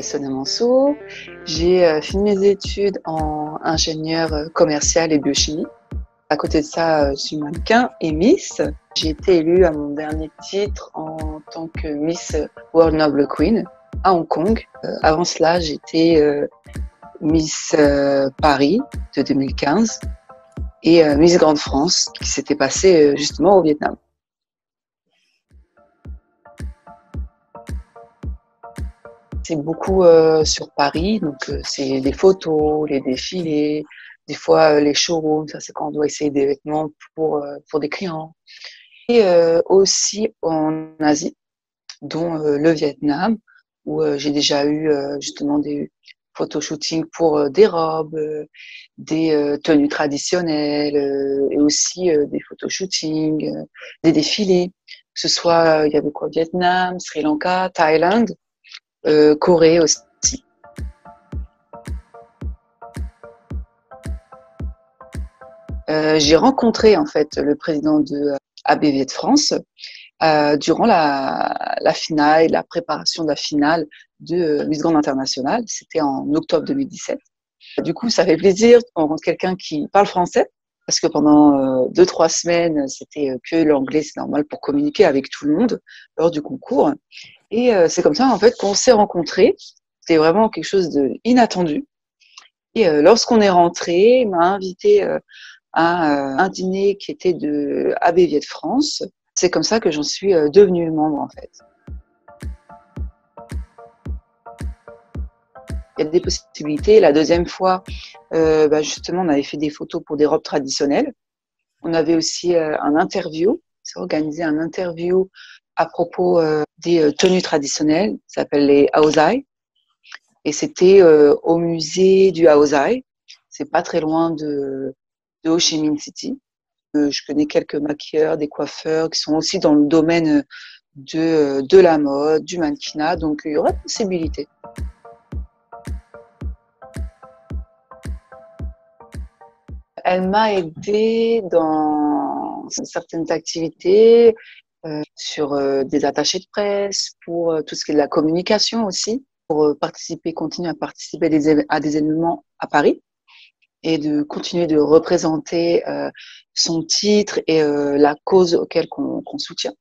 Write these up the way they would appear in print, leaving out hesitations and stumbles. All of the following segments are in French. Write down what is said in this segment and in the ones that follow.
Sonia Mansour. J'ai fini mes études en ingénieur commercial et biochimie. À côté de ça, je suis mannequin et Miss. J'ai été élue à mon dernier titre en tant que Miss World Noble Queen à Hong Kong. Avant cela, j'étais Miss Paris de 2015 et Miss Grande France qui s'était passée justement au Vietnam. C'est beaucoup sur Paris, donc c'est les photos, les défilés, des fois les showrooms, ça c'est quand on doit essayer des vêtements pour des clients. Et aussi en Asie, dont le Vietnam, où j'ai déjà eu justement des photoshootings pour des robes, des tenues traditionnelles et aussi des photoshootings, des défilés. Que ce soit, il y avait quoi, Vietnam, Sri Lanka, Thaïlande, Corée aussi. J'ai rencontré en fait le président de ABV de France durant la finale, la préparation de la finale de Miss Grande Internationale. C'était en octobre 2017. Du coup, ça fait plaisir qu'on rencontre quelqu'un qui parle français, parce que pendant 2-3 semaines, c'était que l'anglais, c'est normal pour communiquer avec tout le monde lors du concours. Et c'est comme ça en fait qu'on s'est rencontrés. C'était vraiment quelque chose d'inattendu. Et lorsqu'on est rentré, il m'a invité à un dîner qui était de ABV de France. C'est comme ça que j'en suis devenue membre en fait. Il y a des possibilités. La deuxième fois, justement, on avait fait des photos pour des robes traditionnelles. On avait aussi un interview. C'est organisé un interview à propos des tenues traditionnelles. Ça s'appelle les Aosai. Et c'était au musée du Aosai. C'est pas très loin de Ho Chi Minh City. Je connais quelques maquilleurs, des coiffeurs qui sont aussi dans le domaine de la mode, du mannequinat. Donc, il y aurait possibilité. Elle m'a aidée dans certaines activités, sur des attachés de presse, pour tout ce qui est de la communication aussi, pour continuer à participer à des événements à Paris et de continuer de représenter son titre et la cause auquel qu'on soutient.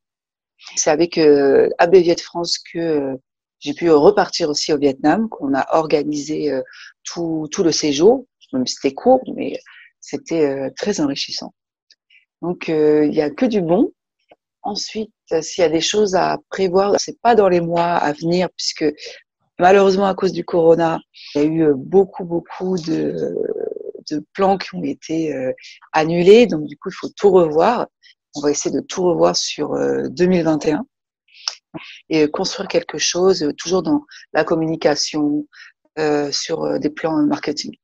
C'est avec ABV de France que j'ai pu repartir aussi au Vietnam, qu'on a organisé tout le séjour, même si c'était court, mais c'était très enrichissant. Donc, il n'y a que du bon. Ensuite, s'il y a des choses à prévoir, c'est pas dans les mois à venir, puisque malheureusement, à cause du corona, il y a eu beaucoup de plans qui ont été annulés. Donc, du coup, il faut tout revoir. On va essayer de tout revoir sur 2021 et construire quelque chose, toujours dans la communication, sur des plans marketing,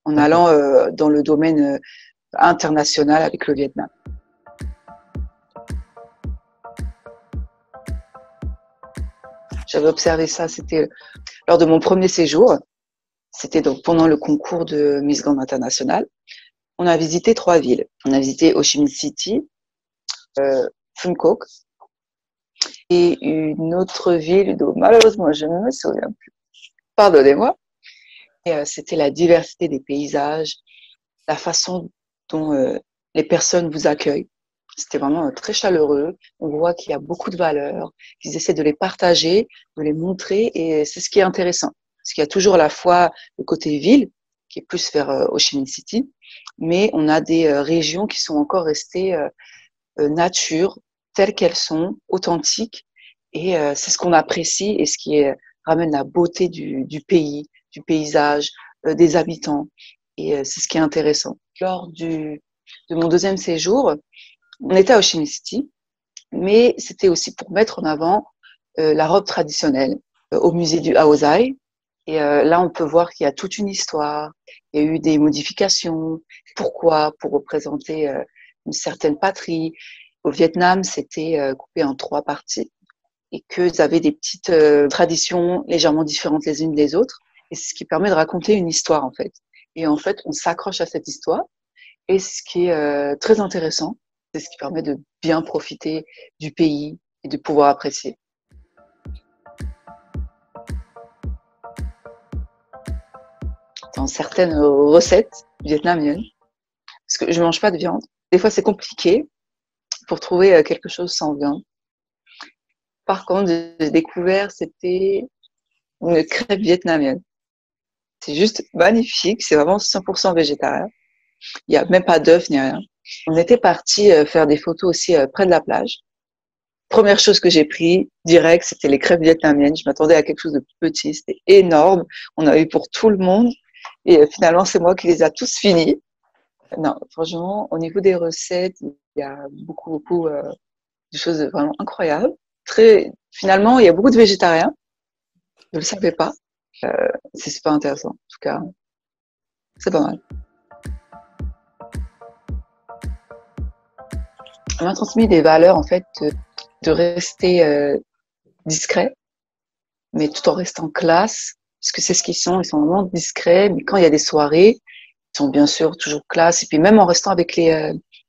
en allant dans le domaine international avec le Vietnam. J'avais observé ça, c'était lors de mon premier séjour. C'était donc pendant le concours de Miss Grande Internationale. On a visité 3 villes. On a visité Ho Chi Minh City, Phum Quoc et une autre ville dont malheureusement je ne me souviens plus. Pardonnez-moi. Et c'était la diversité des paysages, la façon dont les personnes vous accueillent. C'était vraiment très chaleureux. On voit qu'il y a beaucoup de valeurs, qu'ils essaient de les partager, de les montrer, et c'est ce qui est intéressant. Parce qu'il y a toujours à la fois le côté ville, qui est plus vers Ho Chi Minh City, mais on a des régions qui sont encore restées nature, telles qu'elles sont, authentiques, et c'est ce qu'on apprécie et ce qui ramène la beauté du pays, du paysage, des habitants, et c'est ce qui est intéressant. Lors de mon deuxième séjour, on était à Ho Chi Minh City, mais c'était aussi pour mettre en avant la robe traditionnelle au musée du Aosai. Et là, on peut voir qu'il y a toute une histoire. Il y a eu des modifications. Pourquoi? Pour représenter une certaine patrie. Au Vietnam, c'était coupé en 3 parties et qu'ils avaient des petites traditions légèrement différentes les unes des autres. Et c'est ce qui permet de raconter une histoire, en fait. Et en fait, on s'accroche à cette histoire. Et ce qui est très intéressant, c'est ce qui permet de bien profiter du pays et de pouvoir apprécier. dans certaines recettes vietnamiennes, parce que je mange pas de viande. Des fois, c'est compliqué pour trouver quelque chose sans viande. Par contre, j'ai découvert, c'était une crêpe vietnamienne. C'est juste magnifique, c'est vraiment 100% végétarien. Il n'y a même pas d'œufs ni rien. On était parti faire des photos aussi près de la plage. Première chose que j'ai pris direct, c'était les crêpes vietnamiennes. Je m'attendais à quelque chose de plus petit, c'était énorme. On a eu pour tout le monde et finalement, c'est moi qui les a tous finis. Non, franchement, au niveau des recettes, il y a beaucoup de choses vraiment incroyables. Finalement, il y a beaucoup de végétariens. Je ne le savais pas. C'est super intéressant. En tout cas, c'est pas mal. On m'a transmis des valeurs, en fait, de rester discret, mais tout en restant classe, parce que c'est ce qu'ils sont. Ils sont vraiment discrets, mais quand il y a des soirées, ils sont bien sûr toujours classe, et puis même en restant avec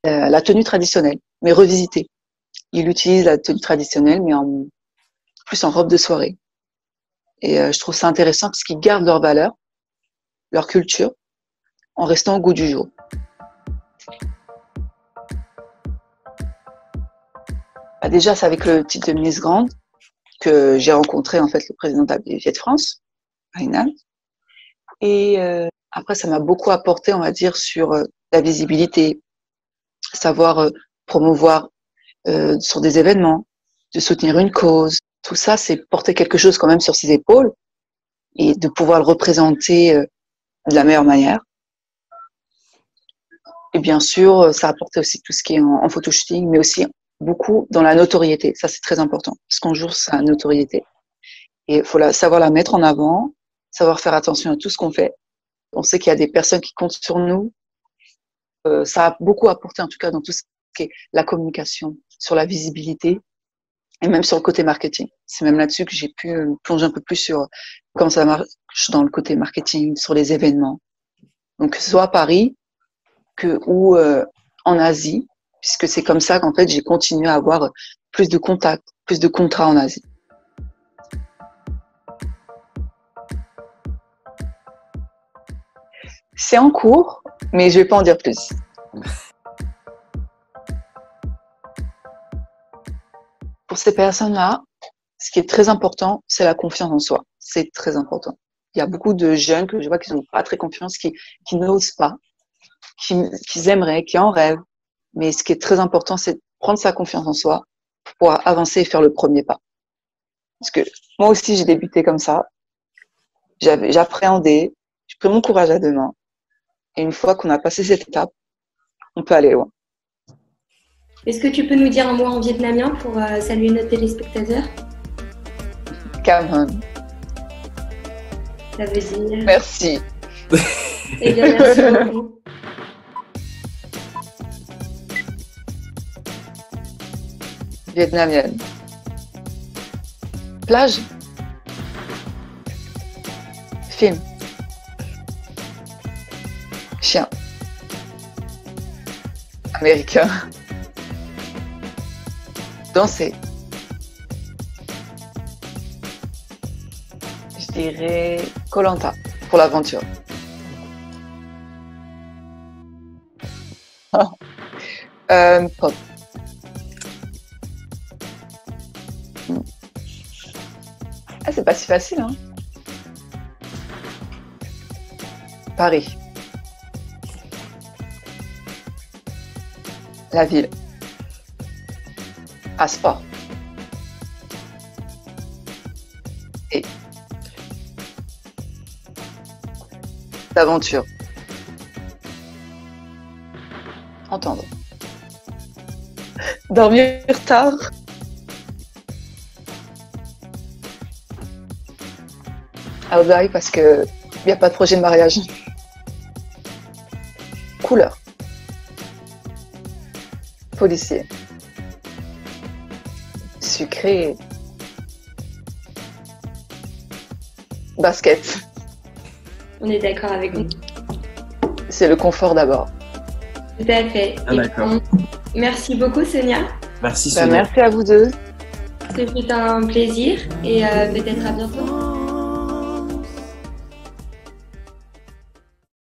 la tenue traditionnelle, mais revisitée. Ils utilisent la tenue traditionnelle, mais plus en robe de soirée. Et je trouve ça intéressant parce qu'ils gardent leurs valeurs, leur culture, en restant au goût du jour. Déjà, c'est avec le titre de Miss Grande que j'ai rencontré en fait le président de la Viet France, Hainan. Et après, ça m'a beaucoup apporté, on va dire, sur la visibilité, savoir promouvoir sur des événements, de soutenir une cause. Tout ça, c'est porter quelque chose quand même sur ses épaules et de pouvoir le représenter de la meilleure manière. Et bien sûr, ça a apporté aussi tout ce qui est en photoshooting, mais aussi beaucoup dans la notoriété. Ça, c'est très important, parce qu'on joue sa notoriété. Et il faut savoir la mettre en avant, savoir faire attention à tout ce qu'on fait. On sait qu'il y a des personnes qui comptent sur nous. Ça a beaucoup apporté, en tout cas, dans tout ce qui est la communication, sur la visibilité, et même sur le côté marketing. C'est même là-dessus que j'ai pu plonger un peu plus sur comment ça marche dans le côté marketing, sur les événements. Donc, que ce soit à Paris ou en Asie, puisque c'est comme ça qu'en fait, j'ai continué à avoir plus de contacts, plus de contrats en Asie. C'est en cours, mais je vais pas en dire plus. Pour ces personnes-là, ce qui est très important, c'est la confiance en soi. C'est très important. Il y a beaucoup de jeunes que je vois qui n'ont pas très confiance, qui n'osent pas, qui aimeraient, qui en rêvent. Mais ce qui est très important, c'est de prendre sa confiance en soi pour pouvoir avancer et faire le premier pas. Parce que moi aussi, j'ai débuté comme ça. J'appréhendais, j'ai pris mon courage à deux mains. Et une fois qu'on a passé cette étape, on peut aller loin. Est-ce que tu peux nous dire un mot en vietnamien pour saluer nos téléspectateurs? Cảm ơn. Ça veut dire... Merci. Eh bien, merci beaucoup. Vietnamienne. Plage. Film. Chien. Américain. Danser. Je dirais Koh Lanta pour l'aventure. Pop. Ah, c'est pas si facile, hein. Paris. La ville. Sport. Et d'aventure. Entendre. Dormir tard. À Aubry parce que il n'y a pas de projet de mariage. Couleur. Policier. Sucré. Basket. On est d'accord avec vous. C'est le confort d'abord. Tout à fait. Ah, d'accord. Merci beaucoup, Sonia. Merci, Sonia. Merci à vous deux. C'était un plaisir et peut-être à bientôt.